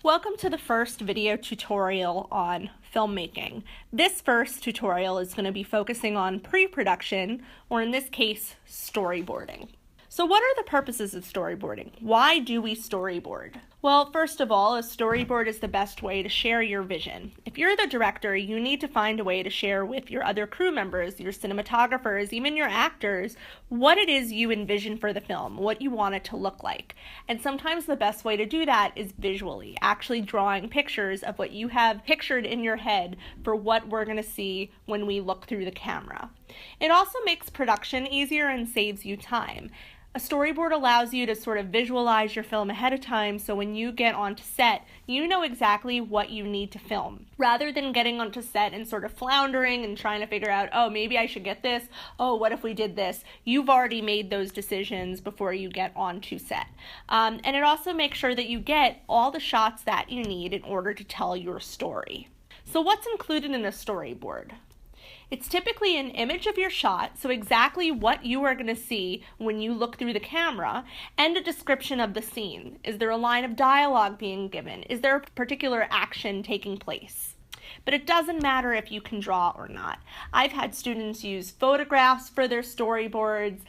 Welcome to the first video tutorial on filmmaking. This first tutorial is going to be focusing on pre-production, or in this case, storyboarding. So what are the purposes of storyboarding? Why do we storyboard? Well, first of all, a storyboard is the best way to share your vision. If you're the director, you need to find a way to share with your other crew members, your cinematographers, even your actors, what it is you envision for the film, what you want it to look like. And sometimes the best way to do that is visually, actually drawing pictures of what you have pictured in your head for what we're going to see when we look through the camera. It also makes production easier and saves you time. A storyboard allows you to sort of visualize your film ahead of time, so when you get onto set, you know exactly what you need to film. Rather than getting onto set and sort of floundering and trying to figure out, oh, maybe I should get this, oh, what if we did this? You've already made those decisions before you get onto set. And it also makes sure that you get all the shots that you need in order to tell your story. So what's included in a storyboard? It's typically an image of your shot, so exactly what you are going to see when you look through the camera, and a description of the scene. Is there a line of dialogue being given? Is there a particular action taking place? But it doesn't matter if you can draw or not. I've had students use photographs for their storyboards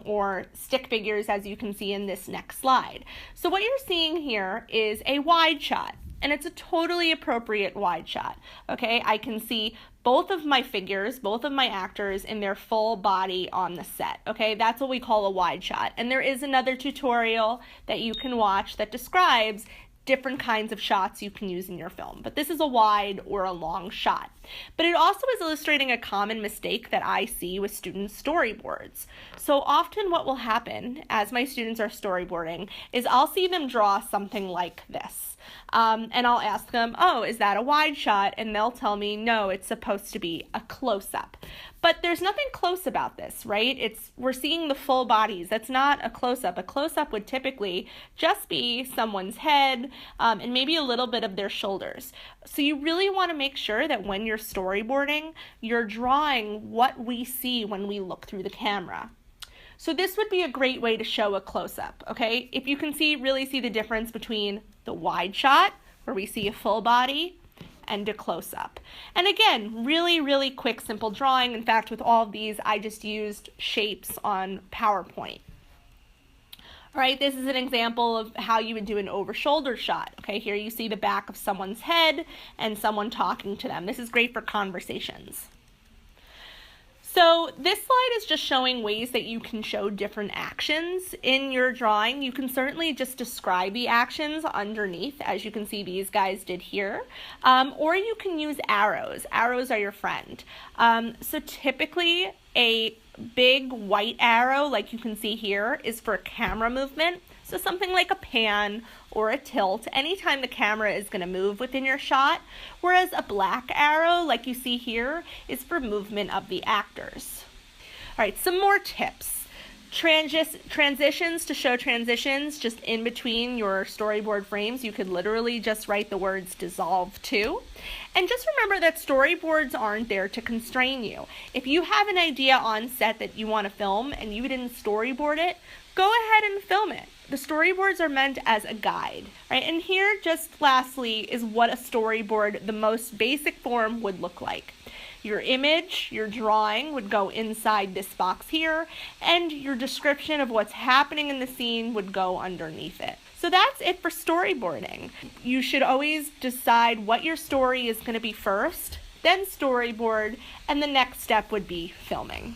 or stick figures, as you can see in this next slide. So what you're seeing here is a wide shot. And it's a totally appropriate wide shot, okay? I can see both of my figures, both of my actors in their full body on the set, okay? That's what we call a wide shot. And there is another tutorial that you can watch that describes different kinds of shots you can use in your film. But this is a wide or a long shot. But it also is illustrating a common mistake that I see with students' storyboards. So often what will happen as my students are storyboarding is I'll see them draw something like this. And I'll ask them, oh, is that a wide shot? And they'll tell me, no, it's supposed to be a close-up. But there's nothing close about this, right? We're seeing the full bodies. That's not a close-up. A close-up would typically just be someone's head and maybe a little bit of their shoulders. So you really want to make sure that when you're storyboarding, you're drawing what we see when we look through the camera. So this would be a great way to show a close-up, okay? If you can really see the difference between the wide shot, where we see a full body, and a close-up. And again, really, really quick, simple drawing. In fact, with all of these, I just used shapes on PowerPoint. All right, this is an example of how you would do an over-shoulder shot. Okay, here you see the back of someone's head and someone talking to them. This is great for conversations. So this slide is just showing ways that you can show different actions in your drawing. You can certainly just describe the actions underneath, as you can see these guys did here, or you can use arrows. Arrows are your friend. So typically a big white arrow, like you can see here, is for camera movement. So something like a pan or a tilt, anytime the camera is going to move within your shot, whereas a black arrow, like you see here, is for movement of the actors. All right, some more tips. Transitions, to show transitions just in between your storyboard frames. You could literally just write the words dissolve to. And just remember that storyboards aren't there to constrain you. If you have an idea on set that you want to film and you didn't storyboard it, go ahead and film it. The storyboards are meant as a guide, right? And here, just lastly, is what a storyboard, the most basic form, would look like. Your image, your drawing, would go inside this box here, and your description of what's happening in the scene would go underneath it. So that's it for storyboarding. You should always decide what your story is going to be first, then storyboard, and the next step would be filming.